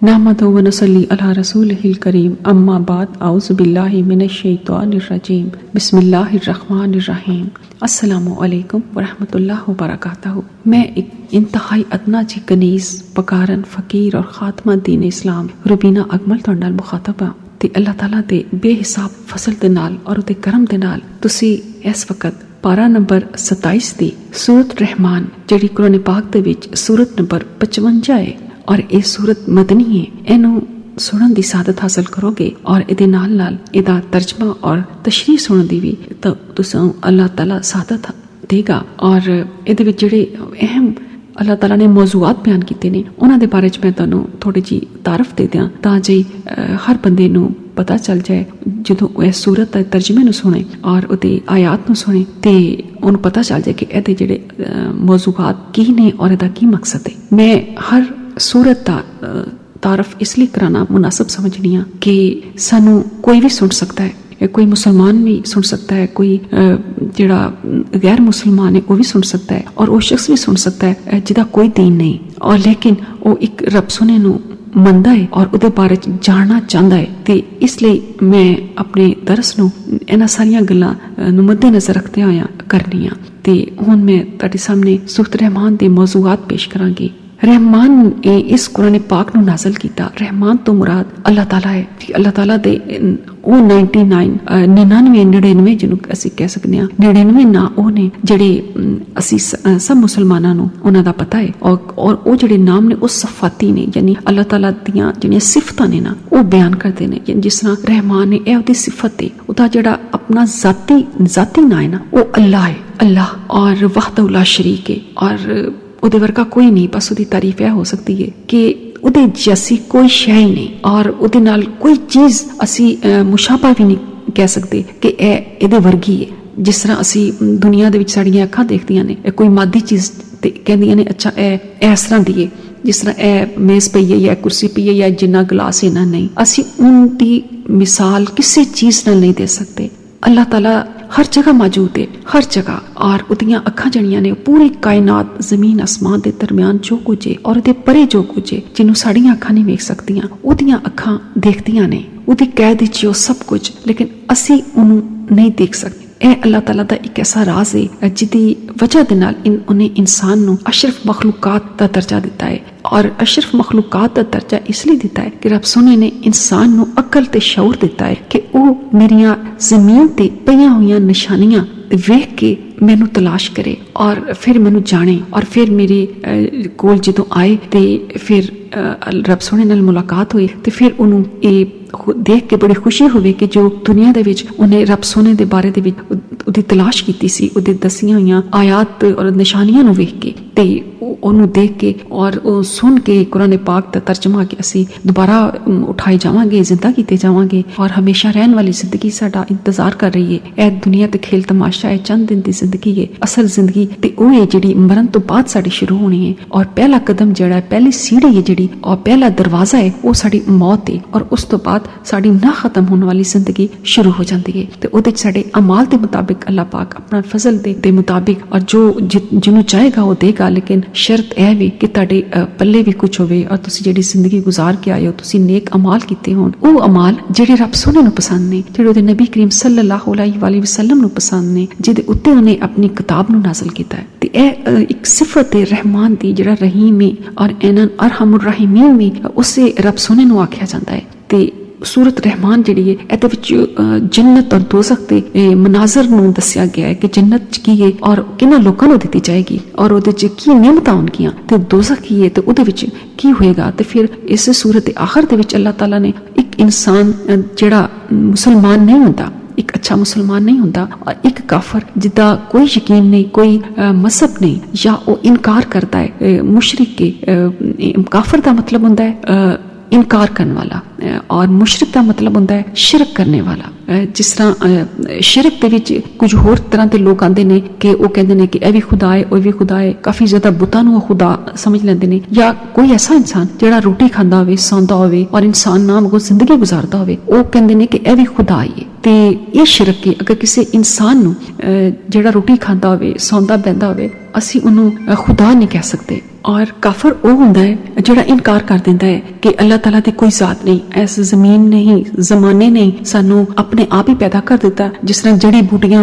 नहमदु व नसल्ली अला रसूलिहिल करीम अम्मा बाद औज़ु बिल्लाहि मिनश शैतानिर रजीम बिस्मिल्लाहिर रहमानिर रहीम अस्सलामु अलैकुम व रहमतुल्लाहि व बरकातहू। मैं एक इंतहाई अदना जी कनीज पकारन फकीर और खात्मा दीन इस्लाम रुबीना अकमल तुहाडे नाल मुखातब हां ते अल्लाह ताला दे बेहिसाब फजल दे नाल और उहदे करम दे नाल तुसी इस वक्त पारा नंबर 27 दी सूरत रहमान जिहड़ी कुरान पाक दे विच सूरत नंबर 55 है और ये सूरत मदनी है। इनू सुनन दी सादत हासिल करोगे और इहदे नाल नाल इहदा तर्जमा और तशरीह सुनन दी भी तो तुसां अल्लाह ताला सादत देगा। और इहदे विच जिहड़े अहम अल्लाह ताला ने मौजूआत बयान कीते ने उन्हां दे बारे च मैं तुहानूं थोड़ी जी तारफ दे दियां तां जे हर बंदे नूं पता चल जाए जदों इस सूरत दे तर्जमे नूं सुने और उहदी आयात नूं सुने ते उन्हें पता चल जाए कि इहदे जिहड़े मौजूआत की ने और इहदा की मकसद है। मैं हर सूरत दा तारफ इसलिए कराना मुनासिब समझनी हाँ कि सानू कोई भी सुन सकता है, कोई मुसलमान भी सुन सकता है, कोई जिहड़ा गैर मुसलमान है वो भी सुन सकता है और वो शख्स भी सुन सकता है जिहदा कोई दीन नहीं और लेकिन वो एक रब सुने नूं मनदा है और उहदे बारे च जानना चाहता है। ते इसलिए मैं अपने दरस नूं इन्हां सारियां गल्लां नूं मद्देनज़र रखदे होया करनी आ। ते हुण मैं तुहाडे सामने सूरत रहमान दे मौजूआत पेश करांगी। रहमान ने इस कुरान पाक नूं नाज़िल कीता। रहमान तो मुराद अल्लाह ताला है। अल्लाह ताला दे वो 99 जिन्हों असी कह सकते हैं 99 ना वो ने जेड़े असी सब मुसलमानां नूं उन्हां दा पता है और वो जेड़े नाम ने वो सफाती ने यानी अल्लाह ताला दियां जेड़ियां सिफतां ने ना वो बयान करते हैं। जिस तरह रहमान ने यह उहदी सिफत है उहदा जेड़ा अपना जाती ना है ना वो अल्लाह है, अल्लाह और वहदहू ला शरीक है और उहदे वर्गा कोई नहीं। बस उहदी तारीफ यह हो सकती है कि उहदे जैसी कोई शै ही नहीं और उहदे नाल कोई चीज असी मुशाबा भी नहीं कह सकते कि इहदे वर्गी है। जिस तरह असी दुनिया दे विच साड़ियां अखां देखदियां ने कोई मादी चीज ते कहंदियां ने अच्छा इस तरह दी है, जिस तरह मेज पई है या कुर्सी पई है या जिन्ना गिलास इन्ना नहीं, असी उनकी मिसाल किसी चीज नाल नहीं दे सकते। अल्लाह ताला हर जगह मौजूद है, हर जगह और उहदियां अखां जड़ियां ने पूरी कायनात जमीन आसमान के दरमियान जो कुछ है और उहदे परे जो कुछ है जिन्हों साड़ियां अखां नहीं वेख सकदियां उहदियां अखां देखदियां ने। उहदी कैद विच जो सब कुछ लेकिन असी उन्हों नहीं देख सकते। यह अल्लाह ताला दा एक ऐसा राज है जिहदी वजह दे नाल उन्हें इंसान नूं अशरफ मखलूकात दा दर्जा दिता है और अशरफ मखलूकात दा दर्जा इसलिए दिता है कि रब सोने ने इंसान नूं अकल ते शऊर दिता है कि वह मेरियां जमीन ते पईयां होईयां निशानियां वेख के मैनू तलाश करे और फिर मैनू जाने और फिर मेरे कोल जदों आए ते फिर रब सोने नाल मुलाकात हुई ते फिर उन्होंने देख के बड़ी खुशी हुई कि जो दुनिया दे विच उन्हें रब सोने दे बारे दे विच उहदी तलाश कीती सी उहदे दसियां होईयां आयात और निशानियां नूं वेख के ते ओनू देख के और सुन के कुरान पाक दा तर्जमा के असी दोबारा उठाए जावांगे, जिंदा कीते जावांगे और हमेशा रहने वाली जिंदगी साडा इंतजार कर रही है। ए दुनिया ते खेल तमाशा है, चंद दिन दी जिंदगी है। असल जिंदगी ते ओह है जिहड़ी मरण तो बाद साडी शुरू होनी है और पहला कदम जिहड़ा है, पहली सीढ़ी है जिहड़ी और पहला दरवाजा है वो साडी मौत है और उस तो बाद साडी ना खत्म होने वाली जिंदगी शुरू हो जाती है। तो उहदे साडे अमाल के मुताबिक अल्लाह पाक अपना फजल दे मुताबिक और जो जिन्हों चाहेगा वो देगा, लेकिन शर्त यह भी कि तुहाडे पल्ले भी कुछ होवे और तुसी जिहड़ी जिंदगी गुजार के आए हो तुसी नेक अमाल कीते होण, वो अमाल जिहड़े रब सोने नूं पसंद ने, जिहड़े उहदे नबी करीम सल्लल्लाहु अलैहि वसल्लम नूं पसंद ने, जिहदे उत्ते उन्हें अपनी किताब नूं नाज़िल कीता है। ते यह एक सिफत है रहमान दी जिहड़ा रहीम है और एनन अरहमुर रहीमीन भी उसे रब सोने नूं आख्या जाता है। ते सूरत रहमान जिहड़ी है इहदे विच जन्नत और दोज़ख दे मनाजर नूं दस्सिया गया है कि जन्नत की है और किन्हां लोकां नूं दित्ती जाएगी और उहदे च की नेमतां होणगियां ते दोज़ख की है ते उहदे विच की होएगा। ते फिर इस सूरत दे आखिर दे विच अल्लाह ताला ने एक इंसान जिहड़ा मुसलमान नहीं होंदा, एक अच्छा मुसलमान नहीं होंदा और एक काफर जिदा कोई यकीन नहीं, कोई मजहब नहीं या वो इनकार करता है मुशरिक के। काफर का मतलब होंदा है इनकार करने वाला और मुशरिक का मतलब होंदा है शिरक करने वाला। जिस तरह शिरक दे विच कुछ होर तरह के लोग आते हैं कि वो कहते हैं कि यह भी खुदा है, वह भी खुदा है, काफी ज्यादा बुतां नूं खुदा समझ लेंदे ने। या कोई ऐसा इंसान जिहड़ा रोटी खांदा होवे, सौंदा होवे और इंसान नाम को जिंदगी गुजारदा होवे, वो कहते हैं कि यह भी खुदा है। ते ये शिरक है। अगर किसी इंसान नूं जिहड़ा रोटी खांदा होवे, सौंदा बहंदा होवे ਅਸੀਂ ਉਹਨੂੰ ਖੁਦਾ ਨਹੀਂ ਕਹਿ ਸਕਦੇ। और काफर वो हुंदा है जिहड़ा इनकार कर दिंदा है कि अल्लाह ताला दी कोई जात नहीं, ऐस जमीन नहीं, जमाने नहीं, सानू अपने आप ही पैदा कर दिता। जिस तरह जड़ी बूटियां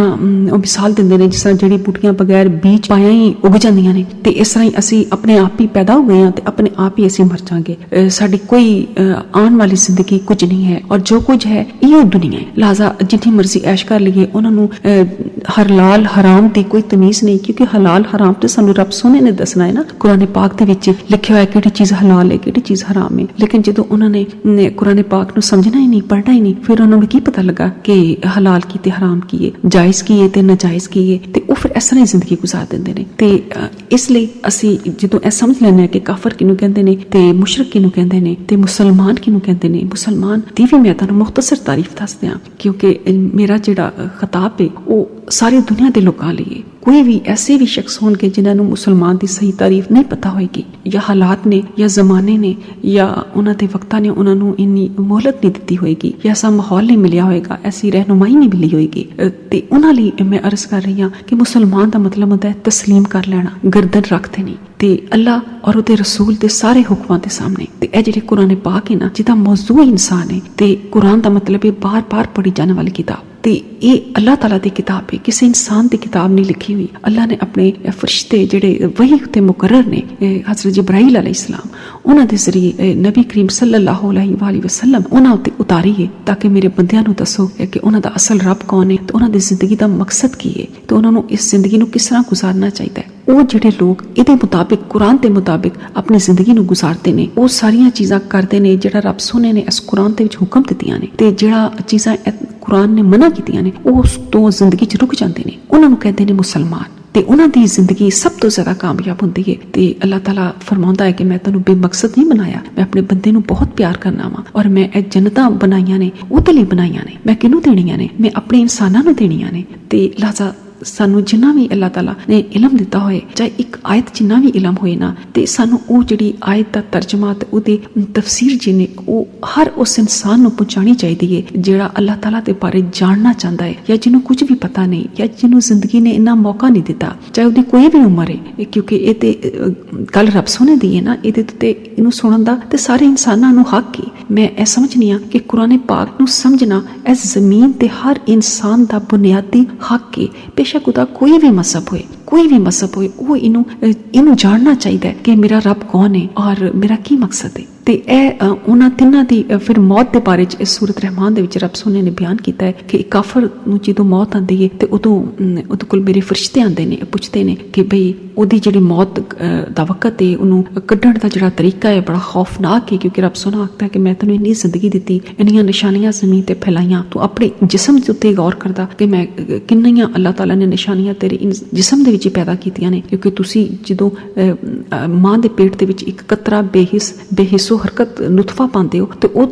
मिसाल दिंदे ने, जिस तरह जड़ी बूटियां बगैर बीज पाया ही उग जांदियां ने, ते इस तरह ही असी अपने आप ही पैदा हो गए हैं ते अपने आप ही असी मर जांगे। साडी कोई आने वाली जिंदगी कुछ नहीं है, और जो कुछ है इहो दुनिया है। लिहाजा जितनी मर्जी ऐश कर लईए, उन्होंने हलाल हराम दी कोई तमीज नहीं, क्योंकि हलाल हराम ते सानू रब सोने ने दसना है ना। कुरान पाक दे विच लिखिया होया किहड़ी चीज हलाल है, किहड़ी चीज हराम है। लेकिन जदों उन्होंने कुरान पाक नूं समझना ही नहीं, पढ़ना ही नहीं, फिर उन्होंने की पता लगा कि हलाल की ते हराम की है, जायज की है ते नाजायज की है, ते वो फिर इस तरह जिंदगी गुजार दिंदे ने। ते इसलिए असी जदों ऐ समझ लैंदे कि काफर किनू कहंदे ने ते मुशरक किनू कहंदे ने ते मुसलमान किनू कहंदे ने। मुसलमान दी भी मैं तुहानूं मुख्तसर तारीफ दस दियां, क्योंकि मेरा जिहड़ा खिताब है वो सारी दुनिया के लोगों लिए। कोई भी ऐसे भी शख्स होंगे जिन्होंने मुसलमान की सही तारीफ नहीं पता होगी, या हालात ने या जमाने ने या उन्होंने वक्ता ने उन्होंने इन्नी मोहलत नहीं दी होगी, या ऐसा माहौल नहीं मिलिया होगा, ऐसी रहनुमाई नहीं मिली होगी। ते उन्हां लई मैं अर्ज कर रही हूँ कि मुसलमान का मतलब होता है तस्लीम कर लेना, गर्दन रखते नहीं ते अल्लाह और उहदे रसूल दे सारे हुक्मां दे सामने। ते ए जिहड़े कुरान पाक है ना, जिहदा मौजू इंसान है, ते कुरान का मतलब है बार बार पढ़ी जाने वाली किताब। ते ये अल्लाह ताला दी किताब है, किसी इंसान दी किताब नहीं लिखी हुई। अल्लाह ने अपने फरिश्ते जिहड़े वही उत्ते मुकर्रर ने, हज़रत जिब्राइल अलैहिस्सलाम, उन्हां दे जरिए नबी करीम सल्लल्लाहु अलैहि वसल्लम उन्हां उत्ते उतारी है, ताकि मेरे बंदियां नूं दसो कि उन्हां दा असल रब कौन है, ते उन्हां दी जिंदगी दा मकसद की है, ते उन्हां नूं इस जिंदगी नूं किस तरह गुजारना चाहिए। वो जिहड़े लोग इहदे मुताबिक कुरान के मुताबिक अपनी जिंदगी नूं गुजारते ने, वो सारियां चीज़ां करते ने जिहड़ा रब सोने ने इस कुरान दे विच हुक्म दित्तियां ने, ते जिहड़ा चीज़ां कुरान ने मना कीतियां ने उस तो जिंदगी च रुक जाते हैं। उन्होंने कहते हैं मुसलमान, ते उन्हां दी जिंदगी सब तो ज्यादा कामयाब होंदी है। ते अल्लाह ताला फरमांदा है कि मैं तैनूं बेमकसद नहीं बनाया, मैं अपने बंदे नूं बहुत प्यार करना वा, और मैं ए जन्नतां बनाईयां ने उहदे लई बनाईयां ने, मैं किहनूं देणियां ने, मैं अपने इंसानां नूं देणियां ने। ते लिहाजा सानू जिन्ना भी अल्लाह ताला ने इलम दिता होए, चाहे एक आयत जिन्ना भी इलम होए ना, ते सानू वो जिहड़ी आयत दा तर्जमा ते उहदी तफसीर जिन्ने वो हर उस इंसान नूं पहुंचानी चाहिदी है जिहड़ा अल्लाह ताला दे बारे जानना चाहता है, या जिन्हों कुछ भी पता नहीं, या जिन्हों जिंदगी ने इन्ना मौका नहीं दिता, चाहे उहदी कोई भी उम्र है। क्योंकि ये ते गल रब सोने दी है ना, इहदे ते इनू सुनन दा ते सारे इंसानां नूं हक है। मैं ए समझनी आ कि कुरान पाक नूं समझना इस जमीन ते हर इंसान दा बुनियादी हक है। बेशक उदा कोई भी मजहब होए, कोई भी मजहब होए, वो इनू जानना चाहिए कि मेरा रब कौन है और मेरा की मकसद है। ते उन्हां तिन्हां दी फिर मौत के बारे इस सूरत रहमान दे विच रब सोने ने बयान किया है कि काफर नूं जदों मौत आंदी है ते उदों उहदे कोल मेरे फरिश्ते आंदे ने, पुछदे ने कि भई उहदी जिहड़ी मौत दा वक्त है उहनूं कड्ढण दा जिहड़ा तरीका है बड़ा खौफनाक है। क्योंकि रब सोना आखदा है कि मैं तैनूं इन्नी जिंदगी दित्ती, इन्नियां निशानियां ज़मीन ते फैलाइयां, तू अपने जिस्म दे उत्ते गौर करदा कि मैं किन्नियां अल्लाह ताला ने निशानियां तेरे जिस्म दे विच पैदा कीतियां ने। क्योंकि तुसी जदों मां दे पेट दे विच एक कतरा बेहिस्सो हरकत नुतफा पाते हो, तो वो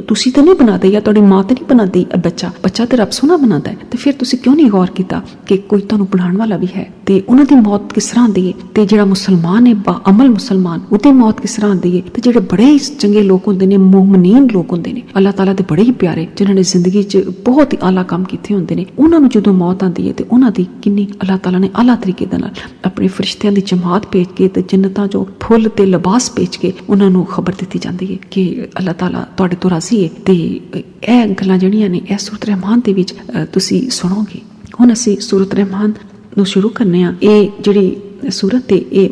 तुसी तो नहीं बनाते, या तुहाडी मां तो नहीं बनाती बच्चा तो रब सोना बनाता है। तो फिर तुसी क्यों नहीं गौर किया कि कोई तुहानूं बनाने वाला भी है। तो उन्हां दी मौत किस तरह आंदी है, ते जिहड़ा मुसलमान है बाअमल मुसलमान, उहदी मौत किस तरह आंदी है। ते जिहड़े बड़े ही चंगे लोग होंदे ने, मोमिनीन लोग होंदे ने, अल्लाह ताला दे बड़े ही प्यारे, जिन्हां ने जिंदगी च बहुत ही आला काम कीते होंदे ने, उन्हां नूं जदों मौत आंदी है ते उन्हां दी किन्नी अल्लाह ताला ने आला तरीके दे नाल अपने फरिश्तियां दी जमात भेज के ते जन्नतां जो फुल ते लिबास भेज के उन्हां नूं खबर दित्ती जांदी है कि अल्लाह ताला तुहाडे तो राजी है। ते ਇਹ ਗੱਲਾਂ ਜਿਹੜੀਆਂ ਨੇ ਇਹ सूरत रहमान ਦੇ ਵਿੱਚ ਤੁਸੀਂ ਸੁਣੋਗੇ। ਹੁਣ ਅਸੀਂ सूरत रहमान ਨੂੰ शुरू करने ਆ। ਇਹ ਜਿਹੜੀ सूरत है ये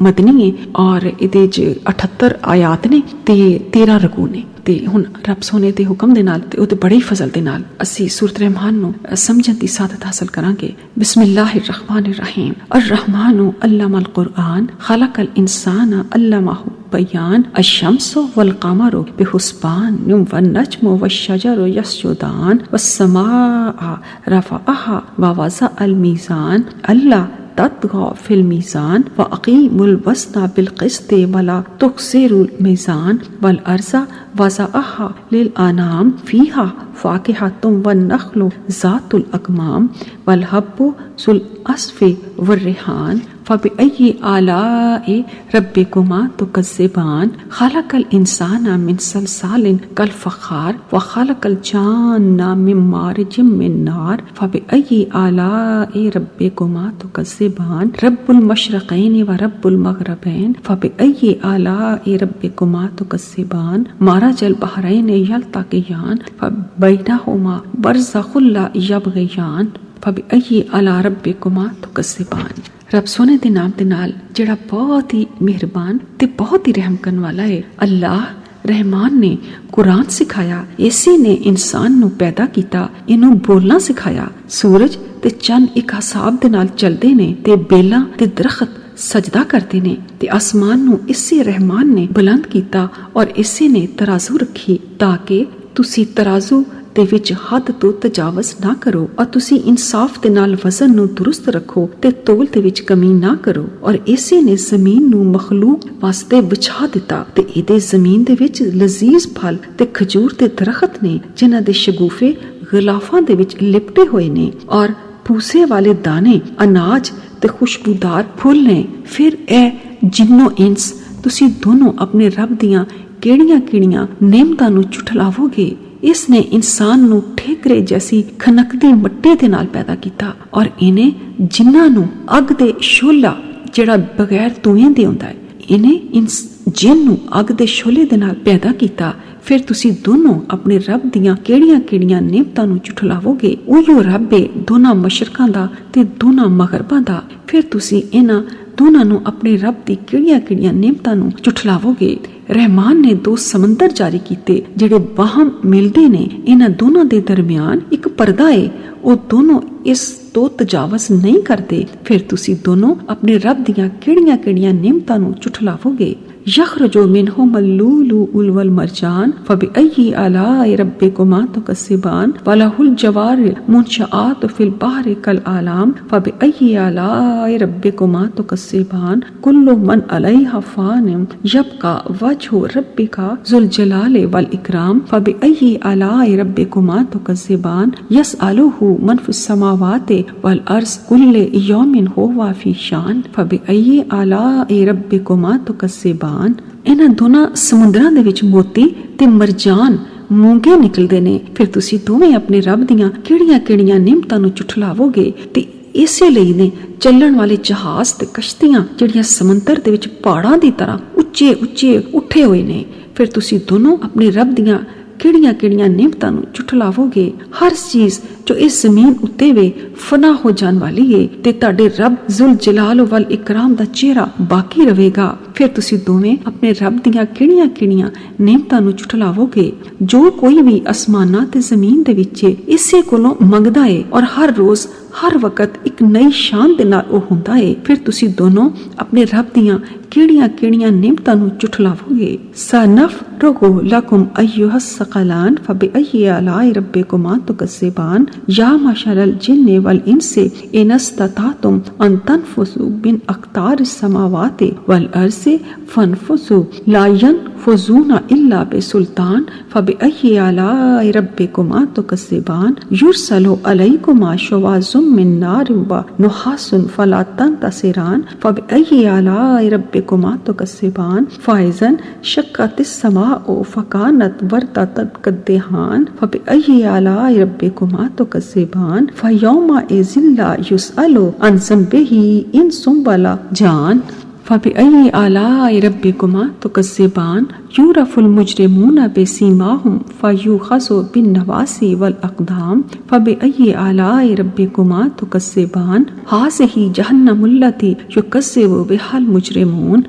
मदनी है और ਇਹਦੇ 'ਚ 78 आयात ने ते 13 रकू ने। ते हुण रब सोने दे हुक्म दे नाल ते ओहदे बड़े फजल दे नाल असी सूरत रहमान नूं समझण दी सादत हासिल करांगे। बिस्मिल्लाहिर रहमानिर रहीम। अर्रहमानु अल्लमल कुरआन खलकल इंसाना अल्लमहु बयान अशम्सु वल कमरु बिहुस्बान वन नजमु वश्शजरु यस्जुदान वस्समाअ रफअहा व वज़अल मीज़ान अल्ला तत्गौ फिल मीज़ान व अक़ीमुल वज़्न बिल क़िस्त वला तुख़सिरुल मीज़ान वल अर्ज़ा वज़अहा लिल अनाम फ़ीहा फ़ाकिहतुन वन नख़्लु ज़ातुल अकमाम वल हब्बु ज़ुल अस्फ़ि वर रिहान फबिअय्यि आलाइ रब्बिकुमा तुकज़्ज़िबान खलक़ल इंसाना मिन सलसालिन कल फ़ख़्ख़ार व खलक़ल जान्ना मिन मारिजिम मिन नार फबिअय्यि आलाइ रब्बिकुमा तुकज़्ज़िबान रब्बुल मशरिक़ैनि व रब्बुल मग़रिबैन फबिअय्यि आलाइ रब्बिकुमा तुकज़्ज़िबान मरजल बहरैनि यल्तक़ियान फबैनहुमा बरज़ख़ुन ला यबग़ियान फबिअय्यि आला रब्बिकुमा तुकज़्ज़िबान। रब सोने दे नाम दे नाल जिहड़ा बहुत ही मेहरबान ते बहुत ही रहम करने वाला है। अल्लाह रहमान ने कुरान सिखाया, इसी ने इंसान नू पैदा किया, इनू बोलना सिखाया। सूरज ते चंद एक हिसाब दे नाल चलदे ने ते बेला ते दरख्त सजदा करते ने ते आसमान नू इसी रहमान ने बुलंद किया और इसी ने तराजू रखी ताकि तुसी तराजू दे विच हद तो तजावज़ ना करो और तुसी इंसाफ दे नाल वजन नू दुरुस्त रखो ते तोल दे विच कमी ना करो। और इसी ने जमीन नू मखलूक वास्ते बिछा दिता ते इहदे जमीन दे विच लजीज फल ते खजूर दे दरख्त ने जिन्हां दे शगुफे गिलाफां दे विच लिपटे हुए ने और भूसे वाले दाने अनाज ते खुशबूदार फुल ने। फिर ए जिन्नो इंस तुसी दोनों अपने रब दियां केड़ियां-केड़ियां नेमतां नू झुठलावोगे। इसने इंसान नू ठेकरे जैसी खनकदी मट्टे दे नाल पैदा किया और इन्हें जिन्हां नू अग दे शोला जिहड़ा बगैर धुएं दे हुंदा है, इन्हें जिन नू अग दे शोले दे नाल पैदा किया। फिर तुसी दोनों अपने रब दियां केड़ियां-केड़ियां नेमतां नू झुठलावोगे। उहियो रब है दोनां मशरकां दा ते दोनां मगरबां दा। फिर तुसी इन्हां दोनां नू अपने रब दी केड़ियां-केड़ियां नेमतां नू झुठलावोगे। रहमान ने दो समंदर जारी किते जिहड़े बाहम मिलदे ने, इन्हां दोनों दे दरमियान एक पर्दा है, वो दोनों इस तो तजावज़ नहीं करते। फिर तुसी दोनों अपने रब दियां केड़ियां-केड़ियां नेमतां नू झुठलावोगे। यखरुजु मिनहुमुल लुलुउ वल मरजान फबिअय्यि आलाइ रब्बिकुमा तुकज़्ज़िबान वलहुल जवारिल मुनशआतु फिल बहरि कल आलाम फबिअय्यि आलाइ रब्बिकुमा तुकज़्ज़िबान कुल्लु मन अलैहा फानिन यबका वजहु रब्बिका ज़ुल जलालि वल इकराम फबिअय्यि आलाइ रब्बिकुमा तुकज़्ज़िबान यसअलुहु मन फिस समावाति वल अर्ज़ कुल्लु यौमिन हुवा फी शान फबिअय्यि आलाइ रब्बिकुमा तुकज़्ज़िबान। इन्हां दोनां समुद्रां दे विच मोती ते मरजान मूंगे निकलदे ने। फिर तुसी दोवें अपने रब दियां केड़ियां-केड़ियां नेमतां नू झुठलावोगे ते इसे लई ने चलण वाले जहाज ते कश्तियां जिहड़ियां समुंदर दे विच पहाड़ां दी तरह उच्चे-उच्चे उठे हुए ने। फिर तुसी दोनों अपने रब दियां केड़ियां-केड़ियां नेमतां नू झुठलावोगे। हर चीज जो इस जमीन उत्ते वे फना हो जान वाली है ते तुहाडे रब जुल जलाल वल इकराम दा चेहरा बाकी रहेगा। फिर तुसी दोवें अपने रब दियां केड़ियां-केड़ियां नेमतां नू झुठलावोगे। जो कोई भी आसमानां ते जमीन दे विच इसे कोलों मंगदा है और हर रोज हर वक्त एक नई शान दे नाल ओ हुंदा है। फिर तुसी दोनों अपने रब दियां केड़ियां-केड़ियां नेमतां नू झुठलावोगे। सनफ़रुगु लकुम अय्युहस सकलान फबिअय्यि आलाइ रब्बिकुमा तुकज़्ज़िबान या माशरल जिन्नि वल इंसि इनस्ततातुम अन तनफुसु मिन अक़तारिस समावाति वल अर्ज़ि फनफुसु ला यनफुज़ूना इल्ला बिसुल्तान फबिअय्यि आलाइ रब्बिकुमा तुकज़्ज़िबान युरसलु अलैकुमा शुवाज़ुम मिन नारिन व नुहासुन फला तंतसिरान फबिअय्यि आलाइ रब्बिकुमा तुकज़्ज़िबान फ़ाइज़न शक्कतिस समाउ फ़कानत वरदतन कद्देहान फबिअय्यि आलाइ रब्बिकुमा तुकज़्ज़िबान फ़यौमा इज़िन ला युसअलु अन ज़ंबिही इंसुम वला जान फबिअय्यि आलाइ रब्बिकुमा तुकज़्ज़िबान युरफ़ुल मुजरिमूना बिसीमाहुम फ़युख़ज़ु बिन्नवासी वल अक़दाम फबिअय्यि आलाइ रब्बिकुमा तुकज़्ज़िबान हाज़िही जहन्नमुल्लती युकज़्ज़िबु बिहल मुजरिमून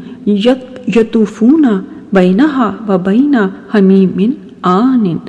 यतूफ़ूना बैनहा व बैन हमीमिन आनिन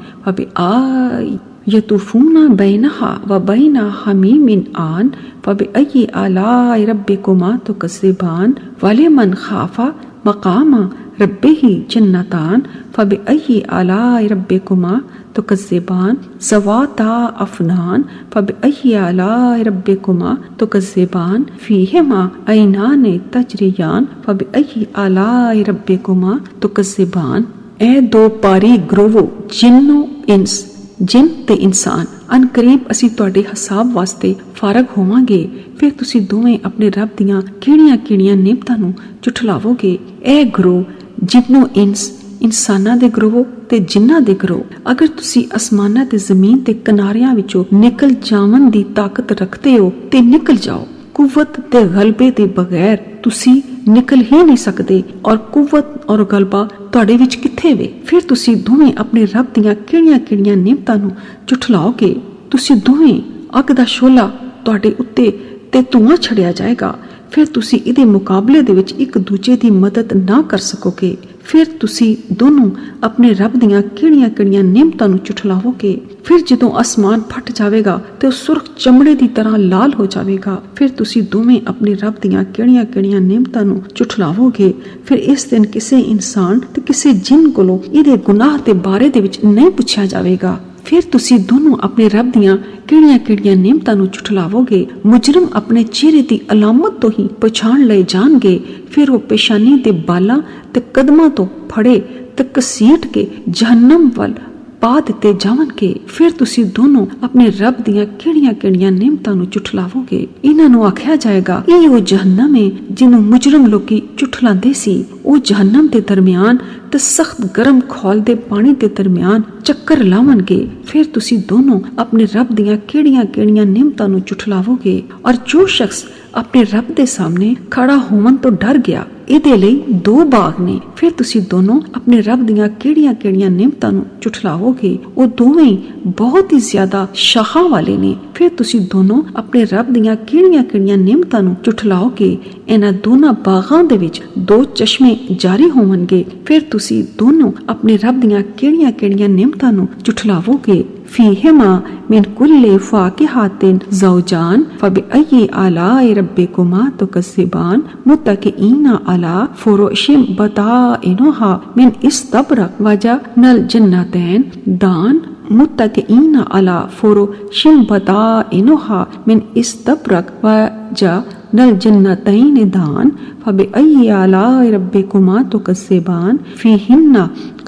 यतूफ़ूना बैनहा व बैन हमीमिन आन फबिअय्यि आलाइ रब्बिकुमा तुकज़्ज़िबान वलिमन खाफ़ा मक़ामा रब्बिही जन्नतान फबिअय्यि आलाइ रब्बिकुमा तुकज़्ज़िबान ज़वाता अफ़नान फबिअय्यि आलाइ रब्बिकुमा तुकज़्ज़िबान फ़ीहिमा ऐनान तजरियान फबिअय्यि आलाइ रब्बिकुमा तुकज़्ज़िबान। ए दो पारी ग्रोवो जिन्नो इंस जिन ते इंसान ਅਨਕਰੀਬ ਅਸੀਂ ਤੁਹਾਡੇ ਹਿਸਾਬ ਵਾਸਤੇ ਫਾਰਗ ਹੋਵਾਂਗੇ। ਫਿਰ ਤੁਸੀਂ ਦੋਵੇਂ ਆਪਣੇ ਰੱਬ ਦੀਆਂ ਕਿਹੜੀਆਂ ਨੇਮਤਾਂ ਨੂੰ ਝੁਠਲਾਵੋਗੇ। ਇਹ ਗਰੋਹ ਜਿਬਨੋ ਇਨਸਾਨਾਂ ਦੇ ਗਰੋਹ ਤੇ ਜਿਨ੍ਹਾਂ ਦੇ ਗਰੋਹ, ਅਗਰ ਤੁਸੀਂ ਅਸਮਾਨਾਂ ਤੇ ਜ਼ਮੀਨ ਦੇ ਕਿਨਾਰਿਆਂ ਵਿੱਚੋਂ ਨਿਕਲ ਜਾਵਣ ਦੀ ਤਾਕਤ ਰੱਖਦੇ ਹੋ ਤੇ ਨਿਕਲ ਜਾਓ। ਕੁਵਤ ਤੇ ਗਲਬੇ ਦੇ ਬਗੈਰ ਤੁਸੀਂ ਨਿਕਲ ਹੀ ਨਹੀਂ ਸਕਦੇ, ਔਰ ਕੁਵਤ ਔਰ ਗਲਬਾ ਤੁਹਾਡੇ ਵਿੱਚ ਕਿੱਥੇ ਵੇ? ਫਿਰ ਤੁਸੀਂ ਦੋਵੇਂ ਆਪਣੇ ਰੱਬ ਦੀਆਂ ਕਿਹੜੀਆਂ ਨੇਮਤਾਂ ਨੂੰ ਝੁਠਲਾਓਗੇ। ਤੁਸੀਂ ਦੋਵੇਂ ਅੱਗ ਦਾ ਸ਼ੋਲਾ ਤੁਹਾਡੇ ਉੱਤੇ ਤੇ ਧੂਆਂ ਛੜਿਆ ਜਾਏਗਾ। ਫਿਰ ਤੁਸੀਂ ਇਹਦੇ ਮੁਕਾਬਲੇ ਦੇ ਵਿੱਚ ਇੱਕ ਦੂਜੇ ਦੀ ਮਦਦ ਨਾ ਕਰ ਸਕੋਗੇ। ਫਿਰ ਤੁਸੀਂ ਦੋਨੋਂ ਆਪਣੇ ਰੱਬ ਦੀਆਂ ਕਿਹੜੀਆਂ ਨੇਮਤਾਂ ਨੂੰ ਝੁਠਲਾਵੋਗੇ। ਫਿਰ ਜਦੋਂ ਅਸਮਾਨ ਫਟ ਜਾਵੇਗਾ ਤੇ ਉਹ ਸੁਰਖ ਚਮੜੇ ਦੀ ਤਰ੍ਹਾਂ ਲਾਲ ਹੋ ਜਾਵੇਗਾ। ਫਿਰ ਤੁਸੀਂ ਦੋਵੇਂ ਆਪਣੇ ਰੱਬ ਦੀਆਂ ਕਿਹੜੀਆਂ ਨੇਮਤਾਂ ਨੂੰ ਝੁਠਲਾਵੋਗੇ। ਫਿਰ ਇਸ ਦਿਨ ਕਿਸੇ ਇਨਸਾਨ ਤੇ ਕਿਸੇ ਜਿੰਨ ਕੋਲੋਂ ਇਹਦੇ ਗੁਨਾਹ ਦੇ ਬਾਰੇ ਦੇ ਵਿੱਚ ਨਹੀਂ ਪੁੱਛਿਆ ਜਾਵੇਗਾ। ਫਿਰ ਤੁਸੀਂ ਦੋਨੋਂ ਆਪਣੇ ਰੱਬ ਦੀਆਂ ਕਿਹੜੀਆਂ ਨੇਮਤਾਂ ਨੂੰ ਝੁਠਲਾਵੋਗੇ। ਮੁਜਰਮ ਆਪਣੇ ਚਿਹਰੇ ਦੀ ਅਲਾਮਤ ਤੋਂ ਹੀ ਪਛਾਣ ਲਏ ਜਾਣਗੇ। ਫਿਰ ਉਹ ਪੇਸ਼ਾਨੀ ਦੇ ਬਾਲਾਂ ਤੇ ਕਦਮਾਂ ਤੋਂ ਫੜੇ ਤੇ ਘਸੀਟ ਕੇ ਜਹੰਨਮ ਵੱਲ ਪਾ ਦਿੱਤੇ ਜਾਵਣਗੇ। ਫਿਰ ਤੁਸੀਂ ਦੋਨੋਂ ਆਪਣੇ ਰੱਬ ਦੀਆਂ ਕਿਹੜੀਆਂ ਨੇਮਤਾਂ ਨੂੰ ਝੁਠਲਾਵੋਗੇ। ਇਹਨਾਂ ਨੂੰ ਆਖਿਆ ਜਾਏਗਾ, ਇਹ ਉਹ ਜਹੰਨਮ ਹੈ ਜਿਹਨੂੰ ਮੁਜਰਮ ਲੋਕੀ ਝੁਠਲਾਉਂਦੇ ਸੀ। ਉਹ ਜਹੰਨਮ ਦੇ ਦਰਮਿਆਨ ਤੇ ਸਖਤ ਗਰਮ ਖੌਲ ਦੇ ਪਾਣੀ ਦੇ ਦਰਮਿਆਨ ਚੱਕਰ ਲਾਵਣਗੇ। ਫਿਰ ਤੁਸੀਂ ਦੋਨੋਂ ਆਪਣੇ ਰੱਬ ਦੀਆਂ ਕਿਹੜੀਆਂ ਨੇਮਤਾਂ ਨੂੰ ਝੁਠਲਾਵੋਗੇ। ਔਰ ਜੋ ਸ਼ਖਸ ਆਪਣੇ ਰੱਬ ਦੇ ਸਾਹਮਣੇ ਖੜਾ ਹੋਣ ਤੋਂ ਡਰ ਗਿਆ, ਇਹਦੇ ਲਈ 2 ਬਾਗ ਨੇ। ਫਿਰ ਤੁਸੀਂ ਦੋਨੋਂ ਆਪਣੇ ਰੱਬ ਦੀਆਂ ਕਿਹੜੀਆਂ ਨੇਮਤਾਂ ਨੂੰ ਝੁਠਲਾਵੋਗੇ। ਉਹ ਦੋਵੇਂ ਬਹੁਤ ਹੀ ਜ਼ਿਆਦਾ ਸ਼ਾਖਾਂ ਵਾਲੇ ਨੇ। ਫਿਰ ਤੁਸੀਂ ਦੋਨੋਂ ਆਪਣੇ ਰੱਬ ਦੀਆਂ ਕਿਹੜੀਆਂ ਨੇਮਤਾਂ ਨੂੰ ਝੁਠਲਾਓਗੇ। ਇਹਨਾਂ ਦੋਨਾਂ ਬਾਗਾਂ ਦੇ ਵਿੱਚ 2 ਚਸ਼ਮੇ ਜਾਰੀ ਹੋਣਗੇ। ਫਿਰ ਤੁਸੀਂ ਦੋਨੋਂ ਆਪਣੇ ਰੱਬ ਦੀਆਂ ਕਿਹੜੀਆਂ ਨੇਮਤਾਂ ਨੂੰ ਝੁਠਲਾਵੋਗੇ। فيهما من كل فاكهة زوجان فبأي آلاء ربكما تكذبان متكئين على فرش بطائنها من استبرق وجنى الجنتين دان متكئين على فرش بطائنها من استبرق وجنى الجنتين دان فبأي آلاء ربكما تكذبان فيهن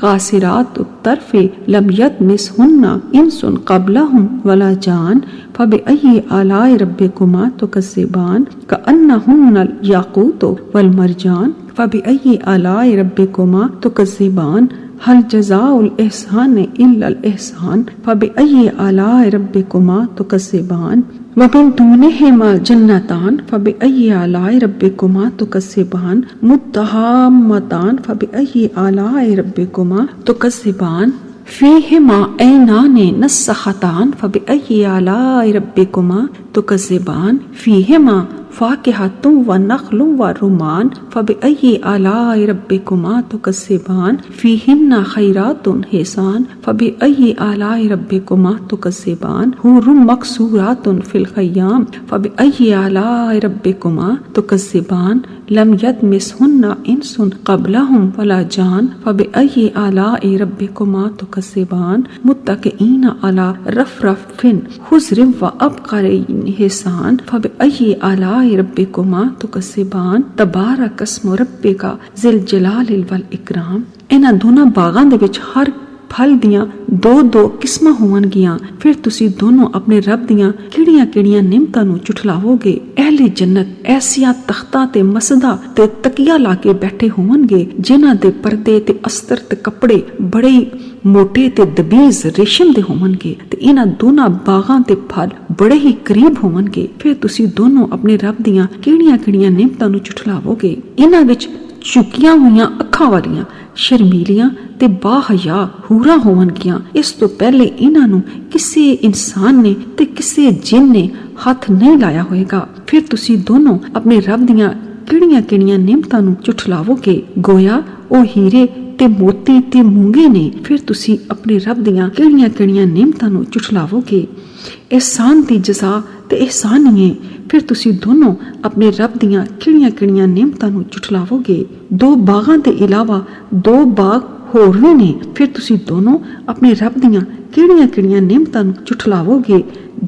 قاصرات الطرف لم يطمثهن إنس قبلهم ولا جان فبأي آلاء ربكما تكذبان كأنهن الياقوت والمرجان فبأي آلاء ربكما تكذبان هل جزاء الإحسان إلا الإحسان فبأي آلاء ربكما تكذبان ومن دونهما جنتان فبأي آلاء ربكما تكذبان مدهامتان فبأي آلاء ربكما تكذبان فيهما عينان نضاختان فبأي آلاء ربكما تكذبان فيهما فاكهة ونخل ورمان فبأي آلاء ربكما تكذبان فيهن خيرات حسان فبأي آلاء ربكما تكذبان حور مقصورات في الخيام فبأي آلاء ربكما تكذبان لم يطمثهن إنس قبلهم ولا جان فبأي آلاء ربكما تكذبان متكئين على رفرف خضر وأبقر حسان فبأي آلاء ربكما تكذبان تبارك اسم ربك ذي الجلال والإكرام। ਇਹਨਾਂ ਦੋਨਾਂ ਬਾਗਾਂ ਦੇ ਵਿੱਚ ਹਰ ਫਲ ਦੀਆਂ 2 ਕਿਸਮਾਂ ਹੋਣਗੀਆਂ। ਫਿਰ ਤੁਸੀਂ ਦੋਨੋਂ ਆਪਣੇ ਰੱਬ ਦੀਆਂ ਕਿਹੜੀਆਂ ਨੇਮਤਾਂ ਨੂੰ ਝੁਠਲਾਵੋਗੇ। ਅਹਲੇ ਜੰਨਤ ਐਸੀਆਂ ਤਖਤਾਂ ਤੇ ਮਸਦਾ ਤੇ ਤਕੀਆ ਲਾ ਕੇ ਬੈਠੇ ਹੋਣਗੇ, ਜਿਨ੍ਹਾਂ ਦੇ ਪਰਦੇ ਤੇ ਅਸਤਰ ਤੇ ਕੱਪੜੇ ਬੜੇ ਮੋਟੇ ਤੇ ਦਬੀਜ਼ ਰੇਸ਼ਮ ਦੇ ਹੋਣਗੇ ਤੇ ਇਹਨਾਂ ਦੋਨਾਂ ਬਾਗਾਂ ਤੇ ਫਲ ਬੜੇ ਹੀ ਕਰੀਬ ਹੋਣਗੇ। ਫਿਰ ਤੁਸੀਂ ਦੋਨੋਂ ਆਪਣੇ ਰੱਬ ਦੀਆਂ ਕਿਹੜੀਆਂ ਨੇਮਤਾਂ ਨੂੰ ਝੁਠਲਾਵੋਗੇ। ਇਹਨਾਂ ਵਿੱਚ ਝੁਕੀਆਂ ਹੋਈਆਂ ਅੱਖਾਂ ਵਾਲੀਆਂ ਸ਼ਰਮੀਲੀਆਂ ਤੇ ਬਾਹਯਾ ਹੂਰਾਂ ਹੋਣਗੀਆਂ। ਇਸ ਤੋਂ ਪਹਿਲੇ ਇਹਨਾਂ ਨੂੰ ਕਿਸੇ ਇਨਸਾਨ ਨੇ ਤੇ ਕਿਸੇ ਜਿੰਨ ਨੇ ਹੱਥ ਨਹੀਂ ਲਾਇਆ ਹੋਏਗਾ। ਫਿਰ ਤੁਸੀਂ ਦੋਨੋਂ ਆਪਣੇ ਰੱਬ ਦੀਆਂ ਕਿਹੜੀਆਂ ਨੇਮਤਾਂ ਨੂੰ ਝੁਠਲਾਵੋਗੇ। ਗੋਇਆ ਉਹ ਹੀਰੇ ਤੇ ਮੋਤੀ ਤੇ ਮੂੰਗੇ ਨੇ। ਫਿਰ ਤੁਸੀਂ ਆਪਣੇ ਰੱਬ ਦੀਆਂ ਕਿਹੜੀਆਂ ਨੇਮਤਾਂ ਨੂੰ ਝੁਠਲਾਵੋਗੇ। ਇਹਸਾਨ ਦੀ ਜਜ਼ਾ ਤੇ ਇਹਸਾਨੀਏ। ਫਿਰ ਤੁਸੀਂ ਦੋਨੋਂ ਆਪਣੇ ਰੱਬ ਦੀਆਂ ਕਿਹੜੀਆਂ ਨੇਮਤਾਂ ਨੂੰ ਝੁਠਲਾਵੋਗੇ। 2 ਬਾਗਾਂ ਦੇ ਇਲਾਵਾ 2 ਬਾਗ ਹੋਰ ਵੀ ਨੇ। ਫਿਰ ਤੁਸੀਂ ਦੋਨੋਂ ਆਪਣੇ ਰੱਬ ਦੀਆਂ ਕਿਹੜੀਆਂ ਨੇਮਤਾਂ ਨੂੰ ਝੁਠਲਾਵੋਗੇ।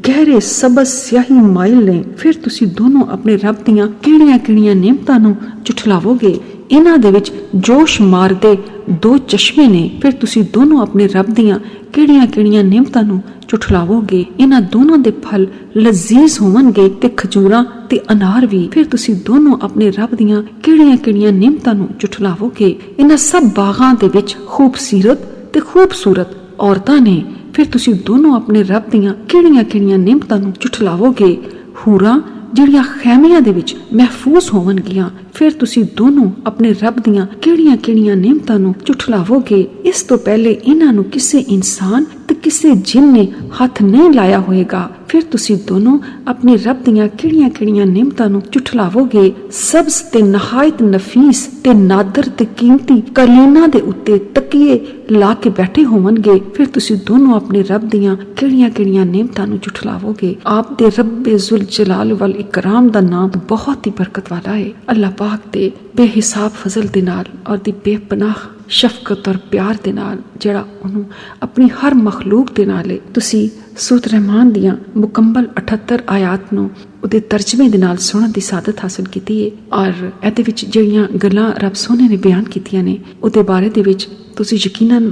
ਗਹਿਰੇ ਸਬਜ਼ ਸਿਆਹੀ ਮਾਇਲ ਨੇ। ਫਿਰ ਤੁਸੀਂ ਦੋਨੋਂ ਆਪਣੇ ਰੱਬ ਦੀਆਂ ਕਿਹੜੀਆਂ ਨੇਮਤਾਂ ਨੂੰ ਝੁਠਲਾਵੋਗੇ। ਇਹਨਾਂ ਦੇ ਵਿੱਚ ਜੋਸ਼ ਮਾਰਦੇ ਦੋ ਚਸ਼ਮੇ ਨੇ, ਫਿਰ ਤੁਸੀਂ ਦੋਨੋਂ ਆਪਣੇ ਰੱਬ ਦੀਆਂ ਕਿਹੜੀਆਂ-ਕਿਹੜੀਆਂ ਨਿਮਤਾਂ ਨੂੰ ਝੁਠਲਾਵੋਗੇ। ਇਹਨਾਂ ਦੋਨਾਂ ਦੇ ਫਲ ਲਜ਼ੀਜ਼ ਹੋਣਗੇ ਤੇ ਖਜੂਰਾਂ ਤੇ ਅਨਾਰ ਵੀ, ਫਿਰ ਤੁਸੀਂ ਦੋਨੋਂ ਆਪਣੇ ਰੱਬ ਦੀਆਂ ਕਿਹੜੀਆਂ-ਕਿਹੜੀਆਂ ਨਿਮਤਾਂ ਨੂੰ ਝੁਠਲਾਵੋਗੇ। ਇਹਨਾਂ ਸਭ ਬਾਗਾਂ ਦੇ ਵਿੱਚ ਖੂਬਸੂਰਤ ਔਰਤਾਂ ਨੇ, ਫਿਰ ਤੁਸੀਂ ਦੋਨੋਂ ਆਪਣੇ ਰੱਬ ਦੀਆਂ ਕਿਹੜੀਆਂ-ਕਿਹੜੀਆਂ ਨਿਮਤਾਂ ਨੂੰ ਝੁਠਲਾਵੋਗੇ। ਹੂਰਾਂ ਜਿਹੜੀਆਂ ਖੈਮਿਆਂ ਦੇ ਵਿੱਚ ਮਹਿਫੂਜ਼ ਹੋਣਗੀਆਂ, ਫਿਰ ਤੁਸੀਂ ਦੋਨੋਂ ਆਪਣੇ ਰੱਬ ਦੀਆਂ ਕਿਹੜੀਆਂ-ਕਿਹੜੀਆਂ ਨਿਮਤਾਂ ਨੂੰ ਝੁਠਲਾਵੋਗੇ। ਇਸ ਤੋਂ ਪਹਿਲੇ ਇਹਨਾਂ ਨੂੰ ਕਿਸੇ ਇਨਸਾਨ ਤੇ ਕਿਸੇ ਜਿੰਨ ਨੇ ਹੱਥ ਨਹੀਂ ਲਾਇਆ ਹੋਏਗਾ, ਫਿਰ ਤੁਸੀਂ ਦੋਨੋਂ ਆਪਣੇ ਰੱਬ ਦੀਆਂ ਕਿਹੜੀਆਂ-ਕਿਹੜੀਆਂ ਨਿਮਤਾਂ ਨੂੰ ਝੁਠਲਾਵੋਗੇ। ਸਬਜ਼ ਤੇ ਨਹਾਇਤ ਨਫੀਸ ਤੇ ਨਾਦਰ ਤੇ ਕੀਮਤੀ ਕਲੀਨਾਂ ਦੇ ਉੱਤੇ ਤਕੀਏ ਲਾ ਕੇ ਬੈਠੇ ਹੋਣਗੇ, ਫਿਰ ਤੁਸੀਂ ਦੋਨੋਂ ਆਪਣੇ ਰੱਬ ਦੀਆਂ ਕਿਹੜੀਆਂ-ਕਿਹੜੀਆਂ ਨਿਮਤਾਂ ਨੂੰ ਝੁਠਲਾਵੋਗੇ। ਆਪ ਦੇ ਰੱਬੇ ਜ਼ੁਲ ਜਲਾਲ ਵਲ ਇਕਰਾਮ ਦਾ ਨਾਮ ਬਹੁਤ ਹੀ ਬਰਕਤ ਵਾਲਾ ਹੈ। ਅੱਲਾਹ ਪਾਕ ਦੇ ਬੇਹਿਸਾਬ ਫਜ਼ਲ ਦੇ ਨਾਲ ਔਰ ਦੀ ਬੇਪਨਾਹ ਸ਼ਫਕਤ ਔਰ ਪਿਆਰ ਦੇ ਨਾਲ ਜਿਹੜਾ ਉਹਨੂੰ ਆਪਣੀ ਹਰ ਮਖਲੂਕ ਦੇ ਨਾਲ ਤੁਸੀਂ ਸੂਰਤ ਰਹਿਮਾਨ ਦੀਆਂ ਮੁਕੰਮਲ 78 ਆਇਤ ਨੂੰ ਉਹਦੇ ਤਰਜਮੇ ਦੇ ਨਾਲ ਸੁਣਨ ਦੀ ਸਾਦਤ ਹਾਸਲ ਕੀਤੀ ਹੈ। ਔਰ ਇਹਦੇ ਵਿੱਚ ਜਿਹੜੀਆਂ ਗੱਲਾਂ ਰੱਬ ਸੋਹਣੇ ਨੇ ਬਿਆਨ ਕੀਤੀਆਂ ਨੇ ਉਹਦੇ ਬਾਰੇ ਦੇ ਵਿੱਚ ਤੁਸੀਂ ਯਕੀਨਨ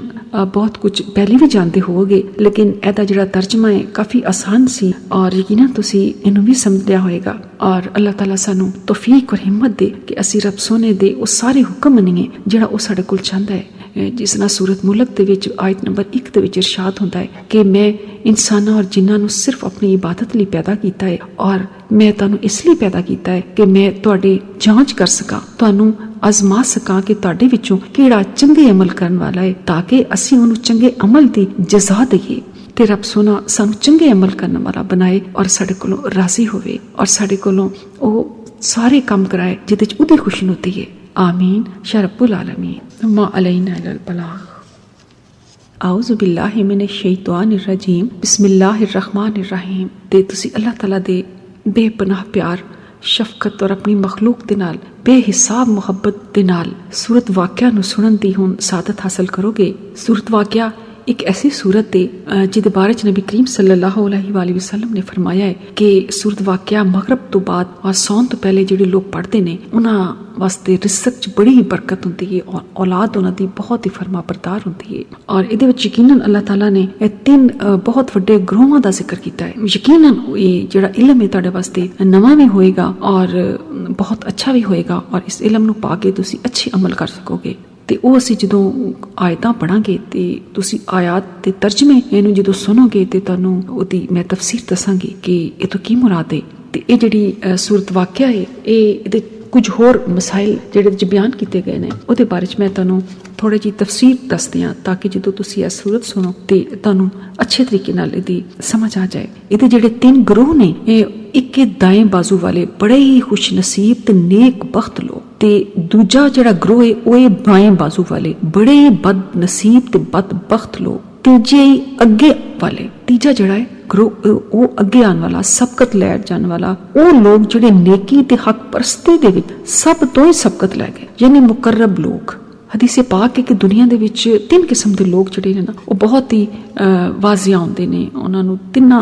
ਬਹੁਤ ਕੁਝ ਪਹਿਲੇ ਵੀ ਜਾਣਦੇ ਹੋਵੋਗੇ, ਲੇਕਿਨ ਇਹਦਾ ਜਿਹੜਾ ਤਰਜਮਾ ਹੈ ਕਾਫੀ ਆਸਾਨ ਸੀ ਔਰ ਯਕੀਨਨ ਤੁਸੀਂ ਇਹਨੂੰ ਵੀ ਸਮਝ ਲਿਆ ਹੋਏਗਾ। ਔਰ ਅੱਲਾਹ ਤਾਲਾ ਸਾਨੂੰ ਤੌਫੀਕ ਔਰ ਹਿੰਮਤ ਦੇ ਕਿ ਅਸੀਂ ਰੱਬ ਸੋਹਣੇ ਦੇ ਉਹ ਸਾਰੇ ਹੁਕਮ ਮੰਨੀਏ ਜਿਹੜਾ ਉਹ ਸਾਡੇ ਕੋਲ ਚਾਹੁੰਦਾ ਹੈ। ਜਿਸ ਨਾਲ ਸੂਰਤ ਮੁਲਕ ਦੇ ਵਿੱਚ ਆਇਤ ਨੰਬਰ 1 ਦੇ ਵਿੱਚ ਇਰਸ਼ਾਦ ਹੁੰਦਾ ਹੈ ਕਿ ਮੈਂ ਇਨਸਾਨਾਂ ਔਰ ਜਿੰਨਾਂ ਨੂੰ ਸਿਰਫ ਆਪਣੀ ਇਬਾਦਤ ਲਈ ਪੈਦਾ ਕੀਤਾ ਹੈ ਔਰ ਮੈਂ ਤੁਹਾਨੂੰ ਇਸ ਲਈ ਪੈਦਾ ਕੀਤਾ ਹੈ ਕਿ ਮੈਂ ਤੁਹਾਡੀ ਜਾਂਚ ਕਰ ਸਕਾਂ, ਤੁਹਾਨੂੰ ਅਜ਼ਮਾ ਸਕਾਂ ਕਿ ਤੁਹਾਡੇ ਵਿੱਚੋਂ ਕਿਹੜਾ ਚੰਗੇ ਅਮਲ ਕਰਨ ਵਾਲਾ ਹੈ, ਤਾਂ ਕਿ ਅਸੀਂ ਉਹਨੂੰ ਚੰਗੇ ਅਮਲ ਦੀ ਜਜ਼ਾ ਦਈਏ ਤੇ ਰੱਬ ਸੋਹਣਾ ਸਾਨੂੰ ਚੰਗੇ ਅਮਲ ਕਰਨ ਵਾਲਾ ਬਣਾਏ ਔਰ ਸਾਡੇ ਕੋਲੋਂ ਰਾਜ਼ੀ ਹੋਵੇ ਔਰ ਸਾਡੇ ਕੋਲੋਂ ਉਹ ਸਾਰੇ ਕੰਮ ਕਰਾਏ ਜਿਹਦੇ ਚ ਉਹਦੀ ਖੁਸ਼ੀ ਹੁੰਦੀ ਹੈ। आमीन या रब्बुल आलमीन। मा अलैना इल्लल बलाग। आऊज़ु बिल्लाहि मिनश शैतानिर रजीम। बिस्मिल्लाहिर रहमानिर रहीम। ते तुसी अल्लाह ताला दे बेपनाह प्यार शफकत और अपनी मखलूक दे नाल बेहिसाब मुहब्बत दे नाल सूरत वाक़या नूं सुनन दी हुण सादत हासिल करोगे। सूरत वाक़या एक ऐसी सूरत है जिहदे बारे च नबी करीम सल्लल्लाहु अलैहि वसल्लम ने फरमाया है कि सूरत वाक़या मगरब तो बाद और सौन तो पहले जिहड़े लोग पढ़ते ने उन्हां वास्ते रिज़्क च बड़ी ही बरकत हुंदी है और औलाद उन्हां दी बहुत ही फरमा बरदार हुंदी है। और इहदे विच यकीनन अल्लाह ताला ने तीन बहुत वड्डे ग्रोहां दा जिक्र कीता है। यकीनन ये जिहड़ा इल्म है तुहाडे वास्ते नवां भी होएगा और बहुत अच्छा भी होएगा और इस इल्म नूं पा के तुसीं अच्छे अमल कर सकोगे। ਤੇ ਉਹ ਅਸੀਂ ਜਦੋਂ ਆਇਤਾਂ ਪੜਾਂਗੇ ਤੇ ਤੁਸੀਂ ਆਇਤ ਦੇ ਤਰਜਮੇ ਇਹਨੂੰ ਜਦੋਂ ਸੁਣੋਗੇ ਤੇ ਤੁਹਾਨੂੰ ਉਹਦੀ ਮੈਂ ਤਫਸੀਰ ਦੱਸਾਂਗੀ ਕਿ ਇਹ ਤੋਂ ਕੀ ਮੁਰਾਦ ਹੈ। ਤੇ ਇਹ ਜਿਹੜੀ ਸੂਰਤ ਵਾਕਿਆ ਹੈ ਇਹਦੇ ਕੁਝ ਹੋਰ ਮਸਾਇਲ ਜਿਹੜੇ ਚ ਬਿਆਨ ਕੀਤੇ ਗਏ ਨੇ ਉਹਦੇ ਬਾਰੇ ਚ ਮੈਂ ਤੁਹਾਨੂੰ ਥੋੜੀ ਜਿਹੀ ਤਫਸੀਰ ਦੱਸਦੀ ਹਾਂ ਤਾਂ ਕਿ ਜਦੋਂ ਤੁਸੀਂ ਇਹ ਸੂਰਤ ਸੁਣੋ ਤੇ ਤੁਹਾਨੂੰ ਅੱਛੇ ਤਰੀਕੇ ਨਾਲ ਇਹਦੀ ਸਮਝ ਆ ਜਾਏ। ਇਹਦੇ ਜਿਹੜੇ ਤਿੰਨ ਗਰੋਹ ਨੇ ਇਹ ਇੱਕ ਦਾएं बाजू वाले बड़े ही खुश नसीब ते नेक बख्त लोग ते दूजा जड़ा ग्रोह है वो बाएं बाजू वाले बड़े बद नसीब ते बद बख्त लोग। तीजे अगे वाले तीजा जड़ा है ग्रोह वो अगे आने वाला सबकत लै जाने वाला वो लोग जड़े नेकी ते हक परस्ती दे विच सब तो ही सबकत लै गए यानी मुकर्रब लोग। हदीसे पाक है कि दुनिया दे विच तीन किस्म के लोग जिहड़े ने ना वो बहुत ही वाजिया होंदे ने। उन्हां नूं तिन्नां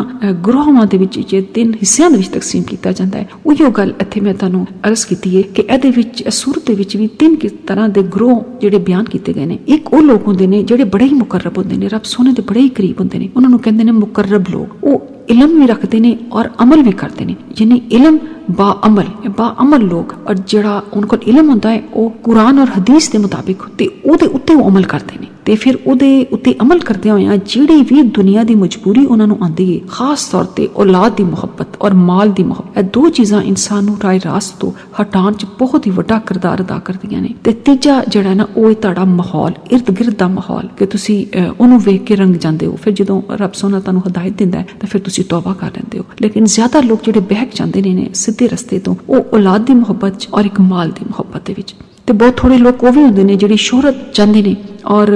ग्रोहां दे विच जे तीन हिस्सियां दे विच तकसीम कीता जांदा है। उहियो गल इत्थे मैं तुहानूं अर्ज कीती है कि इहदे विच सूरत दे विच भी तीन तरह दे ग्रोह जिहड़े बयान कीते गए ने। एक वो लोग होंदे ने जिहड़े बड़े ही मुकर्रब होंदे ने, रब सोहणे दे बड़े ही करीब होंदे ने, उन्हां नूं कहंदे ने मुकर्रब लोग। वो इलम भी रखते ने और अमल भी करते ने यानी इलम बाअमल लोग। और जिहड़ा उन्हां कोल इलम हुंदा है वो कुरान और हदीस दे मुताबिक ते ओहदे उत्ते वो अमल करते ने ते फिर ओहदे उत्ते अमल करदे होया जिहड़ी भी दुनिया दी मजबूरी उन्हां नूं आंदी है, खास तौर ते औलाद दी मुहब्बत और माल दी मुहब्बत, दो चीज़ां इंसान नूं राह रास्त तो हटाण च बहुत ही वड्डा किरदार अदा करदियां ने। ते तीजा जिहड़ा ना वो तुहाडा माहौल इर्द गिर्द दा माहौल कि तुसीं ओनूं वेख के रंग जांदे हो। फिर जदों रब सोहना तुहानूं हिदायत दिंदा है तां फिर तुसीं तौबा कर लैंदे हो। लेकिन ज्यादा लोग जिहड़े बहक जांदे ने सीधे रस्ते तो वो औलाद दी मुहब्बत और एक माल दी मुहब्बत दे विच। ते बहुत थोड़े लोग वो भी होंदे ने जिहड़ी शोहरत चाहंदे ने और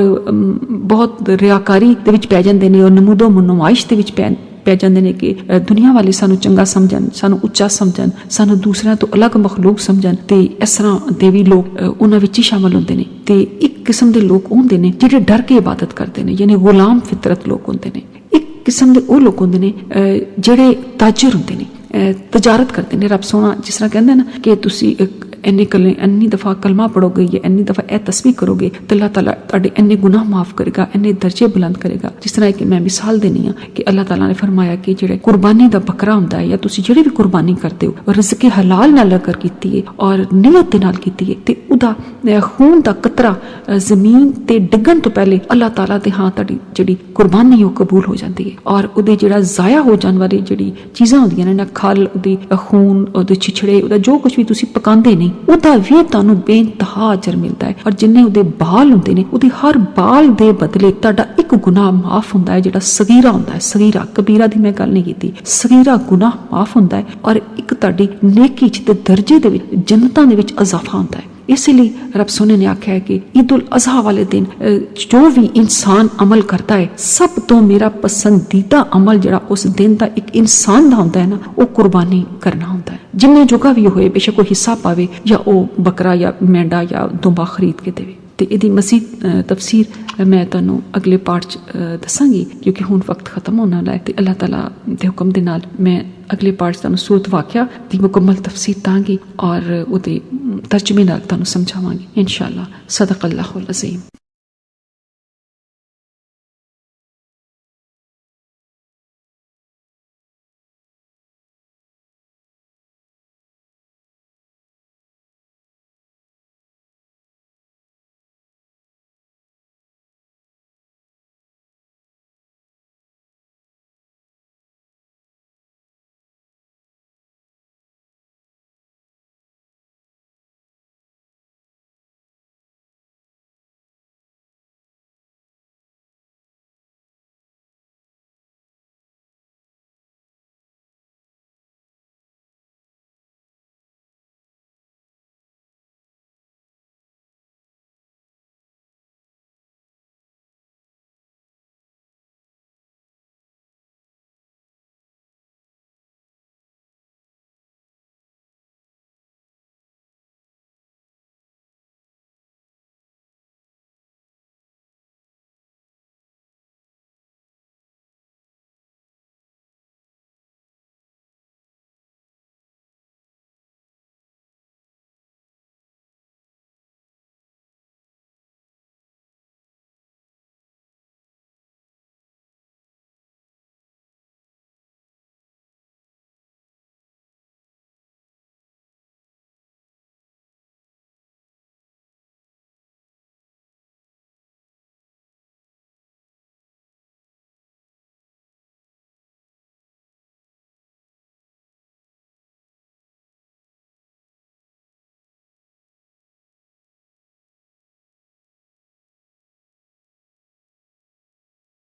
बहुत रियाकारी दे विच पै जांदे ने और नमूदो नुमाइश दे विच पै जांदे ने कि दुनिया वाले सानू चंगा समझन, सानू उच्चा समझन, सानू दूसरिਆਂ ਤੋਂ ਅਲੱਗ मखलूक समझन। ते इस तरह दे भी लोग उन्हां विच ही शामिल होंदे ने। ते एक किस्म दे लोग होंदे ने जिहड़े डर के इबादत करदे ने यानी गुलाम फितरत लोग होंदे ने। एक किस्म दे वो लोग होंदे ने जिहड़े ताजर होंदे ने, तजारत करते हैं। रब सोहना जिस तरह कहंदा ना कि तुसी ਇੰਨੀ ਦਫਾ ਕਲਮਾ ਪੜੋਗੇ ਜਾਂ ਇੰਨੀ ਦਫਾ ਇਹ ਤਸਬੀਹ ਕਰੋਗੇ ਤਾਂ ਅੱਲਾਹ ਤਾਲਾ ਤੁਹਾਡੇ ਇੰਨੇ ਗੁਨਾਹ ਮਾਫ ਕਰੇਗਾ, ਇੰਨੇ ਦਰਜੇ ਬੁਲੰਦ ਕਰੇਗਾ। ਜਿਸ ਤਰ੍ਹਾਂ ਕਿ ਮੈਂ ਮਿਸਾਲ ਦੇਣੀ ਆ ਕਿ ਅੱਲਾਹ ਤਾਲਾ ਨੇ ਫਰਮਾਇਆ ਕਿ ਜਿਹੜੇ ਕੁਰਬਾਨੀ ਦਾ ਬੱਕਰਾ ਹੁੰਦਾ ਹੈ ਜਾਂ ਤੁਸੀਂ ਜਿਹੜੀ ਵੀ ਕੁਰਬਾਨੀ ਕਰਦੇ ਹੋ ਰਿਜ਼ਕ ਹਲਾਲ ਨਾਲ ਅਗਰ ਕੀਤੀ ਹੈ ਔਰ ਨੀਅਤ ਦੇ ਨਾਲ ਕੀਤੀ ਹੈ ਤੇ ਉਹਦਾ ਖੂਨ ਦਾ ਕਤਰਾ ਜ਼ਮੀਨ ਤੇ ਡਿੱਗਣ ਤੋਂ ਪਹਿਲੇ ਅੱਲਾਹ ਤਾਲਾ ਦੇ ਹਾਂ ਤੁਹਾਡੀ ਜਿਹੜੀ ਕੁਰਬਾਨੀ ਉਹ ਕਬੂਲ ਹੋ ਜਾਂਦੀ ਹੈ। ਔਰ ਉਹਦੇ ਜਿਹੜਾ ਜ਼ਾਇਆ ਹੋ ਜਾਣ ਵਾਲੀ ਜਿਹੜੀ ਚੀਜ਼ਾਂ ਹੁੰਦੀਆਂ ਨੇ ਨਾ, ਖਲ, ਉਹਦੀ ਖੂਨ, ਉਹਦੇ ਛਿਛੜੇ, ਉਹਦਾ ਜੋ ਕੁਝ ਵੀ ਤੁਸੀਂ ਪਕਾਉਂਦੇ ਨਹੀਂ ਉਹਦਾ ਵੀ ਤੁਹਾਨੂੰ ਬੇਇੰਤਹਾ ਅਜਰ ਮਿਲਦਾ ਹੈ। ਔਰ ਜਿੰਨੇ ਉਹਦੇ ਬਾਲ ਹੁੰਦੇ ਨੇ ਉਹਦੇ ਹਰ ਬਾਲ ਦੇ ਬਦਲੇ ਤੁਹਾਡਾ ਇੱਕ ਗੁਨਾਹ ਮਾਫ ਹੁੰਦਾ ਹੈ, ਜਿਹੜਾ ਸਗੀਰਾ ਹੁੰਦਾ ਹੈ। ਸਗੀਰਾ, ਕਬੀਰਾ ਦੀ ਮੈਂ ਗੱਲ ਨਹੀਂ ਕੀਤੀ, ਸਗੀਰਾ ਗੁਨਾਹ ਮਾਫ ਹੁੰਦਾ ਹੈ ਔਰ ਇੱਕ ਤੁਹਾਡੀ ਨੇਕੀ ਚ ਤੇ ਦਰਜੇ ਦੇ ਵਿੱਚ ਜੰਨਤਾਂ ਦੇ ਵਿੱਚ ਇਜ਼ਾਫਾ ਹੁੰਦਾ ਹੈ। इसी लिए रब सोने ने आख्या है कि ईद उल अजहा वाले दिन जो भी इंसान अमल करता है सब तो मेरा पसंदीदा अमल जड़ा उस दिन का एक इंसान दा होंदा है ना, वो कुर्बानी करना होंदा है। जिन्ने जोगा भी होए, बेशक वो हिस्सा पावे या वो बकरा या मेंढा या दुंबा खरीद के देवे। ਤੇ ਇਹਦੀ ਮਜ਼ੀਦ ਤਫਸੀਰ ਮੈਂ ਤੁਹਾਨੂੰ ਅਗਲੇ ਪਾਰਟ 'ਚ ਦੱਸਾਂਗੀ ਕਿਉਂਕਿ ਹੁਣ ਵਕਤ ਖਤਮ ਹੋਣ ਵਾਲਾ ਹੈ ਤੇ ਅੱਲਾਹ ਤਾਲਾ ਦੇ ਹੁਕਮ ਦੇ ਨਾਲ ਮੈਂ ਅਗਲੇ ਪਾਰਟ 'ਚ ਤੁਹਾਨੂੰ ਸੂਰਤ ਵਾਕਿਆ ਦੀ ਮੁਕੰਮਲ ਤਫਸੀਰ ਦਾਂਗੀ ਔਰ ਉਹਦੇ ਤਰਜਮੇ ਨਾਲ ਤੁਹਾਨੂੰ ਸਮਝਾਵਾਂਗੀ ਇਨਸ਼ਾ ਅੱਲਾਹ। ਸਦਕ ਅੱਲਾਹੁਲ ਅਜ਼ੀਮ।